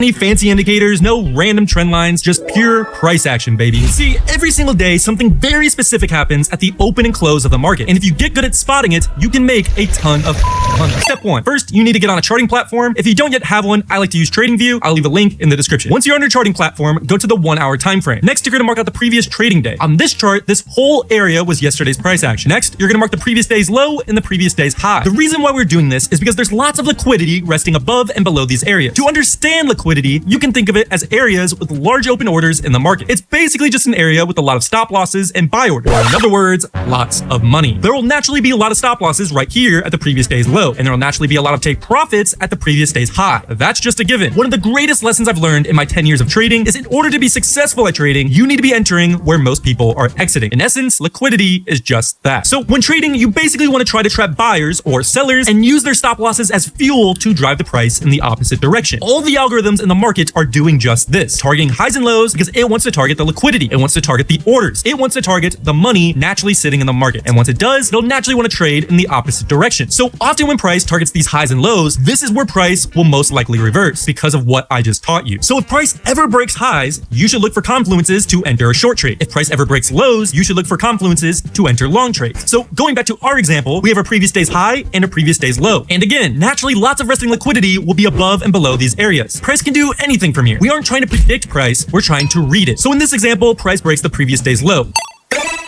any fancy indicators, no random trend lines, just pure price action, baby. See, every single day, something very specific happens at the open and close of the market. And if you get good at spotting it, you can make a ton of money. Step 1. First, you need to get on a charting platform. If you don't yet have one, I like to use TradingView. I'll leave a link in the description. Once you're on your charting platform, go to the 1 hour time frame. Next, you're going to mark out the previous trading day. On this chart, this whole area was yesterday's price action. Next, you're going to mark the previous day's low and the previous day's high. The reason why we're doing this is because there's lots of liquidity resting above and below these areas. To understand liquidity, you can think of it as areas with large open orders in the market. It's basically just an area with a lot of stop losses and buy orders. Or in other words, lots of money. There will naturally be a lot of stop losses right here at the previous day's low, and there will naturally be a lot of take profits at the previous day's high. That's just a given. One of the greatest lessons I've learned in my 10 years of trading is in order to be successful at trading, you need to be entering where most people are exiting. In essence, liquidity is just that. So when trading, you basically want to try to trap buyers or sellers and use their stop losses as fuel to drive the price in the opposite direction. All the algorithms in the market are doing just this, targeting highs and lows because it wants to target the liquidity. It wants to target the orders. It wants to target the money naturally sitting in the market. And once it does, it'll naturally want to trade in the opposite direction. So often when price targets these highs and lows, this is where price will most likely reverse because of what I just taught you. So if price ever breaks highs, you should look for confluences to enter a short trade. If price ever breaks lows, you should look for confluences to enter long trades. So going back to our example, we have a previous day's high and a previous day's low. And again, naturally, lots of resting liquidity will be above and below these areas. Price can do anything from here. We aren't trying to predict price, we're trying to read it. So in this example, price breaks the previous day's low.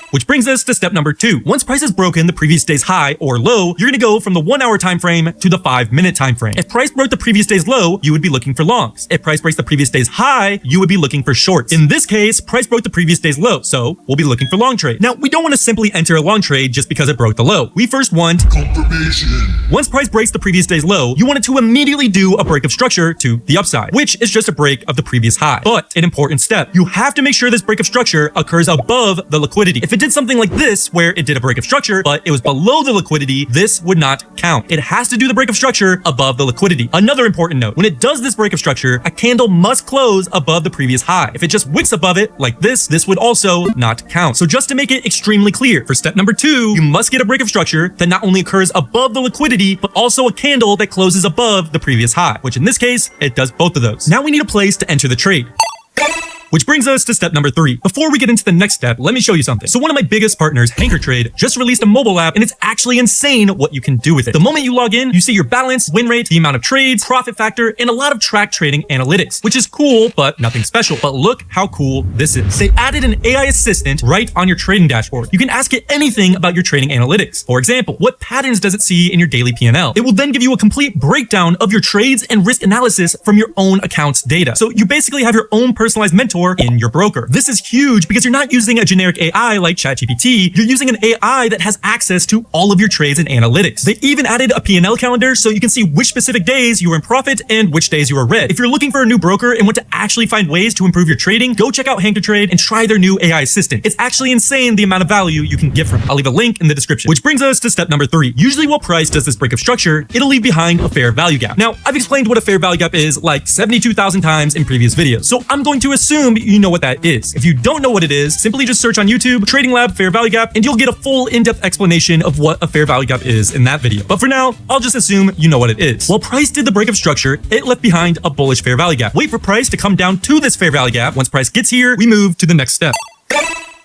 Which brings us to step number 2. Once price has broken the previous day's high or low, you're going to go from the 1 hour time frame to the 5 minute time frame. If price broke the previous day's low, you would be looking for longs. If price breaks the previous day's high, you would be looking for shorts. In this case, price broke the previous day's low, so we'll be looking for long trade. Now, we don't want to simply enter a long trade just because it broke the low. We first want confirmation. Once price breaks the previous day's low, you want it to immediately do a break of structure to the upside, which is just a break of the previous high. But an important step, you have to make sure this break of structure occurs above the liquidity. If it did something like this, where it did a break of structure, but it was below the liquidity, this would not count. It has to do the break of structure above the liquidity. Another important note, when it does this break of structure, a candle must close above the previous high. If it just wicks above it like this would also not count. So just to make it extremely clear, for step number 2, you must get a break of structure that not only occurs above the liquidity, but also a candle that closes above the previous high, which in this case, it does both of those. Now we need a place to enter the trade. Which brings us to step number 3. Before we get into the next step, let me show you something. So one of my biggest partners, Trade, just released a mobile app, and it's actually insane what you can do with it. The moment you log in, you see your balance, win rate, the amount of trades, profit factor, and a lot of track trading analytics, which is cool, but nothing special. But look how cool this is. They added an AI assistant right on your trading dashboard. You can ask it anything about your trading analytics. For example, what patterns does it see in your daily P&L? It will then give you a complete breakdown of your trades and risk analysis from your own account's data. So you basically have your own personalized mentor in your broker. This is huge because you're not using a generic AI like ChatGPT. You're using an AI that has access to all of your trades and analytics. They even added a P&L calendar so you can see which specific days you were in profit and which days you were red. If you're looking for a new broker and want to actually find ways to improve your trading, go check out Trade and try their new AI assistant. It's actually insane the amount of value you can get from it. I'll leave a link in the description. Which brings us to step number 3. Usually while price does this break of structure, it'll leave behind a fair value gap. Now, I've explained what a fair value gap is like 72,000 times in previous videos, so I'm going to assume you know what that is. If you don't know what it is, simply just search on YouTube, Trading Lab Fair Value Gap, and you'll get a full in-depth explanation of what a fair value gap is in that video. But for now, I'll just assume you know what it is. While price did the break of structure, it left behind a bullish fair value gap. Wait for price to come down to this fair value gap. Once price gets here, we move to the next step.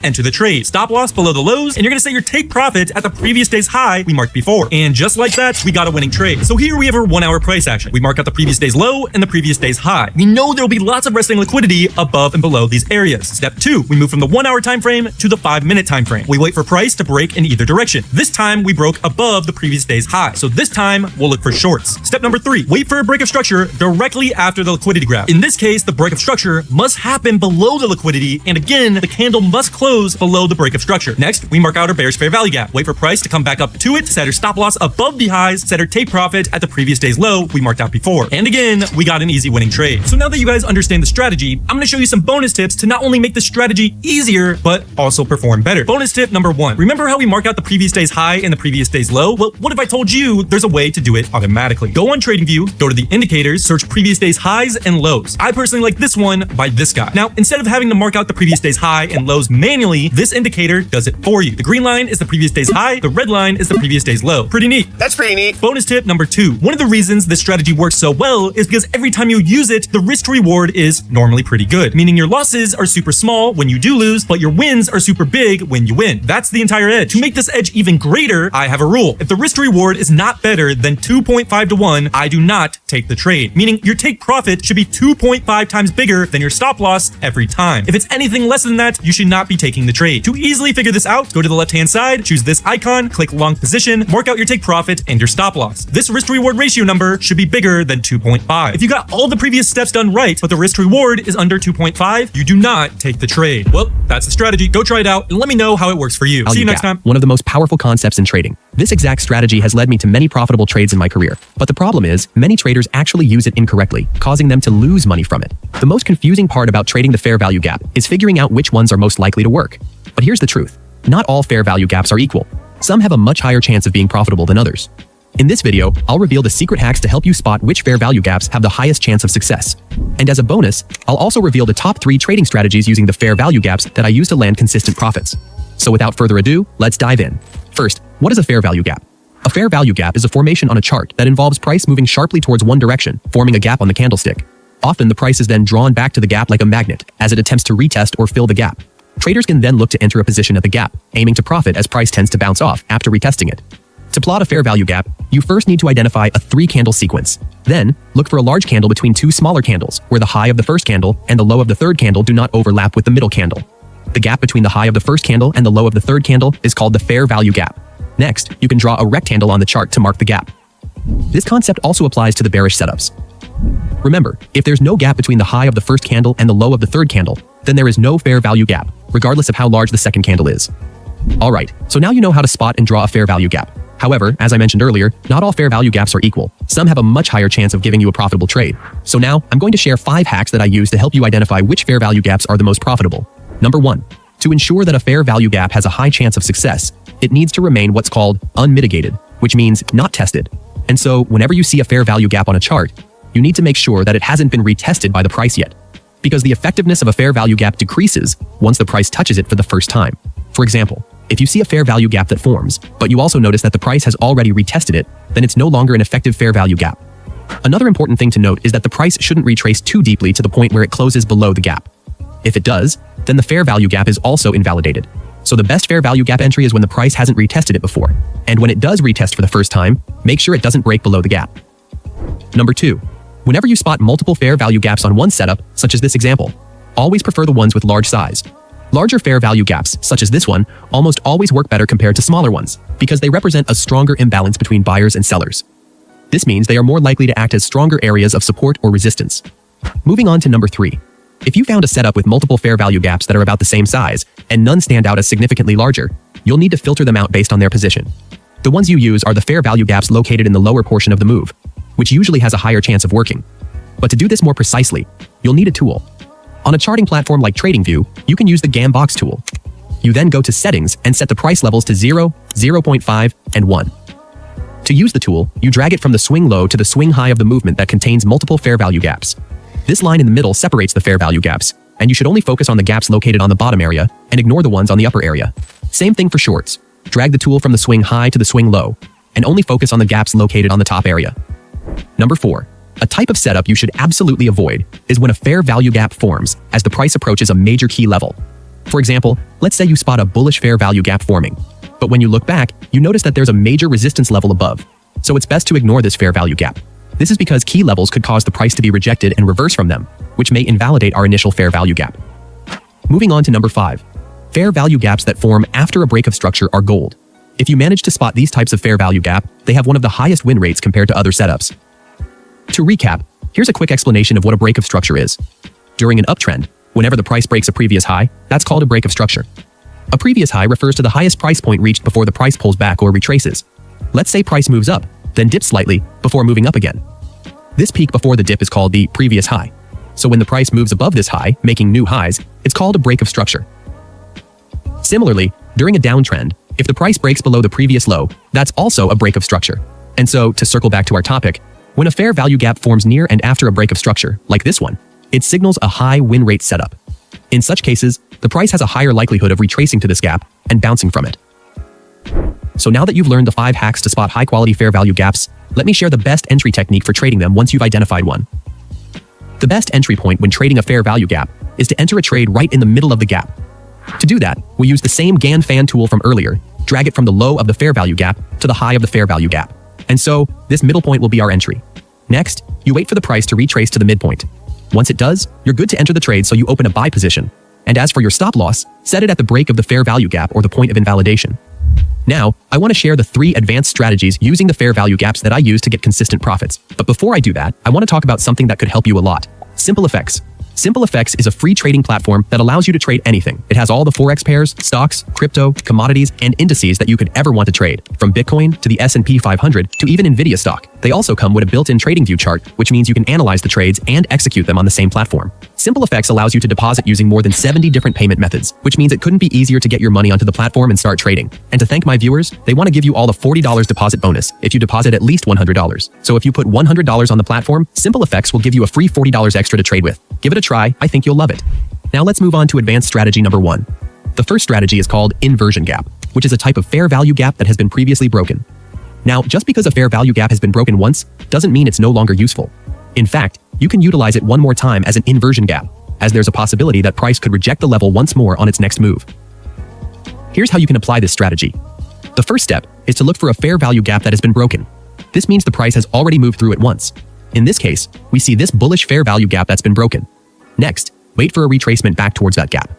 Enter the trade. Stop loss below the lows, and you're going to set your take profit at the previous day's high we marked before. And just like that, we got a winning trade. So here we have our 1 hour price action. We mark out the previous day's low and the previous day's high. We know there will be lots of resting liquidity above and below these areas. Step 2, we move from the 1 hour time frame to the 5 minute time frame. We wait for price to break in either direction. This time we broke above the previous day's high. So this time we'll look for shorts. Step number 3, wait for a break of structure directly after the liquidity grab. In this case, the break of structure must happen below the liquidity, and again, the candle must close below the break of structure. Next, we mark out our bearish fair value gap. Wait for price to come back up to it, set our stop loss above the highs, set our take profit at the previous day's low we marked out before. And again, we got an easy winning trade. So now that you guys understand the strategy, I'm going to show you some bonus tips to not only make the strategy easier, but also perform better. Bonus tip number 1. Remember how we mark out the previous day's high and the previous day's low? Well, what if I told you there's a way to do it automatically? Go on TradingView, go to the indicators, search previous day's highs and lows. I personally like this one by this guy. Now, instead of having to mark out the previous day's high and lows manually, manually, this indicator does it for you. The green line is the previous day's high, the red line is the previous day's low. Pretty neat. That's pretty neat. Bonus tip number 2. One of the reasons this strategy works so well is because every time you use it, the risk to reward is normally pretty good, meaning your losses are super small when you do lose, but your wins are super big when you win. That's the entire edge. To make this edge even greater, I have a rule. If the risk to reward is not better than 2.5 to 1, I do not take the trade, meaning your take profit should be 2.5 times bigger than your stop loss every time. If it's anything less than that, you should not be taking the trade. To easily figure this out, go to the left-hand side, choose this icon, click long position, mark out your take profit and your stop loss. This risk to reward ratio number should be bigger than 2.5. If you got all the previous steps done right, but the risk to reward is under 2.5, you do not take the trade. Well, that's the strategy. Go try it out and let me know how it works for you. See you next time. One of the most powerful concepts in trading. This exact strategy has led me to many profitable trades in my career. But the problem is, many traders actually use it incorrectly, causing them to lose money from it. The most confusing part about trading the fair value gap is figuring out which ones are most likely to work. But here's the truth. Not all fair value gaps are equal. Some have a much higher chance of being profitable than others. In this video, I'll reveal the secret hacks to help you spot which fair value gaps have the highest chance of success. And as a bonus, I'll also reveal the top 3 trading strategies using the fair value gaps that I use to land consistent profits. So without further ado, let's dive in. First, what is a fair value gap? A fair value gap is a formation on a chart that involves price moving sharply towards one direction, forming a gap on the candlestick. Often the price is then drawn back to the gap like a magnet, as it attempts to retest or fill the gap. Traders can then look to enter a position at the gap, aiming to profit as price tends to bounce off after retesting it. To plot a fair value gap, you first need to identify a 3-candle sequence. Then, look for a large candle between 2 smaller candles, where the high of the first candle and the low of the third candle do not overlap with the middle candle. The gap between the high of the first candle and the low of the third candle is called the fair value gap. Next, you can draw a rectangle on the chart to mark the gap. This concept also applies to the bearish setups. Remember, if there's no gap between the high of the first candle and the low of the third candle, then there is no fair value gap, regardless of how large the second candle is. Alright, so now you know how to spot and draw a fair value gap. However, as I mentioned earlier, not all fair value gaps are equal. Some have a much higher chance of giving you a profitable trade. So now, I'm going to share 5 hacks that I use to help you identify which fair value gaps are the most profitable. Number 1. To ensure that a fair value gap has a high chance of success, it needs to remain what's called unmitigated, which means not tested. And so, whenever you see a fair value gap on a chart, you need to make sure that it hasn't been retested by the price yet, because the effectiveness of a fair value gap decreases once the price touches it for the first time. For example, if you see a fair value gap that forms, but you also notice that the price has already retested it, then it's no longer an effective fair value gap. Another important thing to note is that the price shouldn't retrace too deeply to the point where it closes below the gap. If it does, then the fair value gap is also invalidated. So the best fair value gap entry is when the price hasn't retested it before. And when it does retest for the first time, make sure it doesn't break below the gap. Number 2. Whenever you spot multiple fair value gaps on one setup, such as this example, always prefer the ones with large size. Larger fair value gaps, such as this one, almost always work better compared to smaller ones, because they represent a stronger imbalance between buyers and sellers. This means they are more likely to act as stronger areas of support or resistance. Moving on to number 3. If you found a setup with multiple fair value gaps that are about the same size, and none stand out as significantly larger, you'll need to filter them out based on their position. The ones you use are the fair value gaps located in the lower portion of the move, which usually has a higher chance of working. But to do this more precisely, you'll need a tool. On a charting platform like TradingView, you can use the Gambox tool. You then go to Settings and set the price levels to 0, 0.5, and 1. To use the tool, you drag it from the swing low to the swing high of the movement that contains multiple fair value gaps. This line in the middle separates the fair value gaps, and you should only focus on the gaps located on the bottom area and ignore the ones on the upper area. Same thing for shorts. Drag the tool from the swing high to the swing low, and only focus on the gaps located on the top area. Number 4. A type of setup you should absolutely avoid is when a fair value gap forms as the price approaches a major key level. For example, let's say you spot a bullish fair value gap forming, but when you look back, you notice that there's a major resistance level above, so it's best to ignore this fair value gap. This is because key levels could cause the price to be rejected and reverse from them, which may invalidate our initial fair value gap. Moving on to number 5. Fair value gaps that form after a break of structure are gold. If you manage to spot these types of fair value gap, they have one of the highest win rates compared to other setups. To recap, here's a quick explanation of what a break of structure is. During an uptrend, whenever the price breaks a previous high, that's called a break of structure. A previous high refers to the highest price point reached before the price pulls back or retraces. Let's say price moves up, then dips slightly before moving up again. This peak before the dip is called the previous high. So when the price moves above this high, making new highs, it's called a break of structure. Similarly, during a downtrend, if the price breaks below the previous low, that's also a break of structure. And so, to circle back to our topic, when a fair value gap forms near and after a break of structure, like this one, it signals a high win rate setup. In such cases, the price has a higher likelihood of retracing to this gap and bouncing from it. So now that you've learned the 5 hacks to spot high-quality fair value gaps, let me share the best entry technique for trading them once you've identified one. The best entry point when trading a fair value gap is to enter a trade right in the middle of the gap. To do that, we'll use the same Gann fan tool from earlier, drag it from the low of the fair value gap to the high of the fair value gap. And so, this middle point will be our entry. Next, you wait for the price to retrace to the midpoint. Once it does, you're good to enter the trade, so you open a buy position. And as for your stop loss, set it at the break of the fair value gap or the point of invalidation. Now, I want to share the 3 advanced strategies using the fair value gaps that I use to get consistent profits. But before I do that, I want to talk about something that could help you a lot. SimpleFX. SimpleFX is a free trading platform that allows you to trade anything. It has all the Forex pairs, stocks, crypto, commodities, and indices that you could ever want to trade, from Bitcoin to the S&P 500 to even Nvidia stock. They also come with a built-in trading view chart, which means you can analyze the trades and execute them on the same platform. SimpleFX allows you to deposit using more than 70 different payment methods, which means it couldn't be easier to get your money onto the platform and start trading. And to thank my viewers, they want to give you all the $40 deposit bonus if you deposit at least $100. So if you put $100 on the platform, SimpleFX will give you a free $40 extra to trade with. Give it a try, I think you'll love it. Now let's move on to advanced strategy number 1. The first strategy is called inversion gap, which is a type of fair value gap that has been previously broken. Now, just because a fair value gap has been broken once, doesn't mean it's no longer useful. In fact, you can utilize it one more time as an inversion gap, as there's a possibility that price could reject the level once more on its next move. Here's how you can apply this strategy. The first step is to look for a fair value gap that has been broken. This means the price has already moved through it once. In this case, we see this bullish fair value gap that's been broken. Next, wait for a retracement back towards that gap.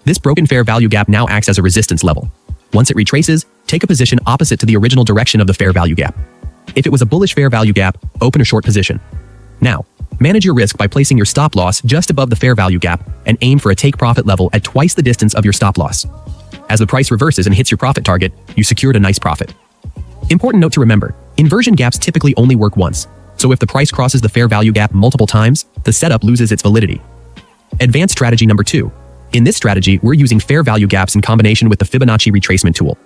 This broken fair value gap now acts as a resistance level. Once it retraces, take a position opposite to the original direction of the fair value gap. If it was a bullish fair value gap, open a short position. Now, manage your risk by placing your stop loss just above the fair value gap and aim for a take profit level at twice the distance of your stop loss. As the price reverses and hits your profit target, you secured a nice profit. Important note to remember, inversion gaps typically only work once. So if the price crosses the fair value gap multiple times, the setup loses its validity. Advanced strategy number 2. In this strategy, we're using fair value gaps in combination with the Fibonacci retracement tool.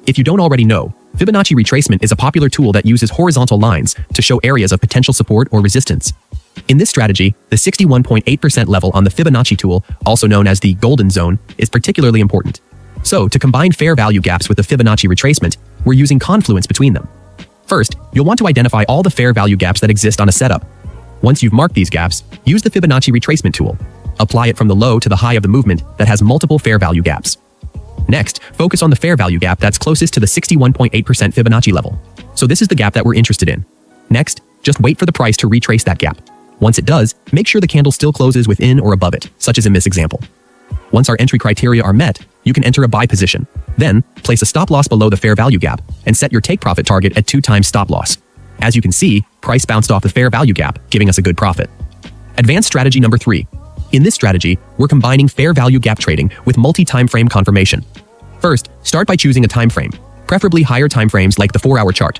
If you don't already know, Fibonacci retracement is a popular tool that uses horizontal lines to show areas of potential support or resistance. In this strategy, the 61.8% level on the Fibonacci tool, also known as the golden zone, is particularly important. So, to combine fair value gaps with the Fibonacci retracement, we're using confluence between them. First, you'll want to identify all the fair value gaps that exist on a setup. Once you've marked these gaps, use the Fibonacci retracement tool. Apply it from the low to the high of the movement that has multiple fair value gaps. Next, focus on the fair value gap that's closest to the 61.8% Fibonacci level. So this is the gap that we're interested in. Next, just wait for the price to retrace that gap. Once it does, make sure the candle still closes within or above it, such as in this example. Once our entry criteria are met, you can enter a buy position. Then, place a stop loss below the fair value gap and set your take profit target at 2 times stop loss. As you can see, price bounced off the fair value gap, giving us a good profit. Advanced strategy number 3. In this strategy, we're combining fair value gap trading with multi-time frame confirmation. First, start by choosing a time frame, preferably higher time frames like the 4-hour chart.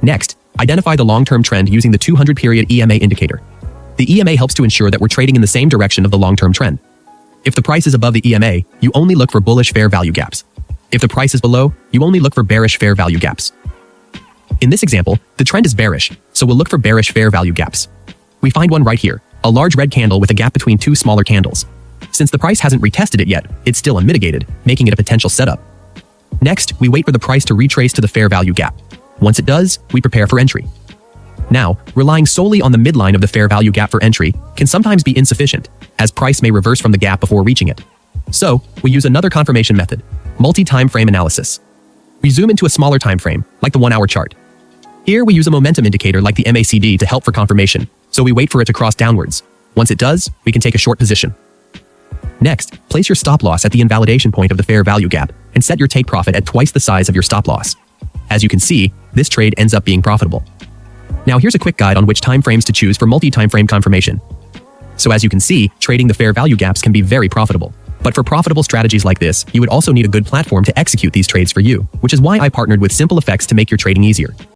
Next, identify the long-term trend using the 200-period EMA indicator. The EMA helps to ensure that we're trading in the same direction of the long-term trend. If the price is above the EMA, you only look for bullish fair value gaps. If the price is below, you only look for bearish fair value gaps. In this example, the trend is bearish, so we'll look for bearish fair value gaps. We find one right here, a large red candle with a gap between 2 smaller candles. Since the price hasn't retested it yet, it's still unmitigated, making it a potential setup. Next, we wait for the price to retrace to the fair value gap. Once it does, we prepare for entry. Now, relying solely on the midline of the fair value gap for entry can sometimes be insufficient, as price may reverse from the gap before reaching it. So, we use another confirmation method, multi-time frame analysis. We zoom into a smaller time frame, like the 1-hour chart. Here we use a momentum indicator like the MACD to help for confirmation, so we wait for it to cross downwards. Once it does, we can take a short position. Next, place your stop loss at the invalidation point of the fair value gap and set your take profit at twice the size of your stop loss. As you can see, this trade ends up being profitable. Now here's a quick guide on which time frames to choose for multi-time frame confirmation. So as you can see, trading the fair value gaps can be very profitable. But for profitable strategies like this, you would also need a good platform to execute these trades for you, which is why I partnered with SimpleFX to make your trading easier.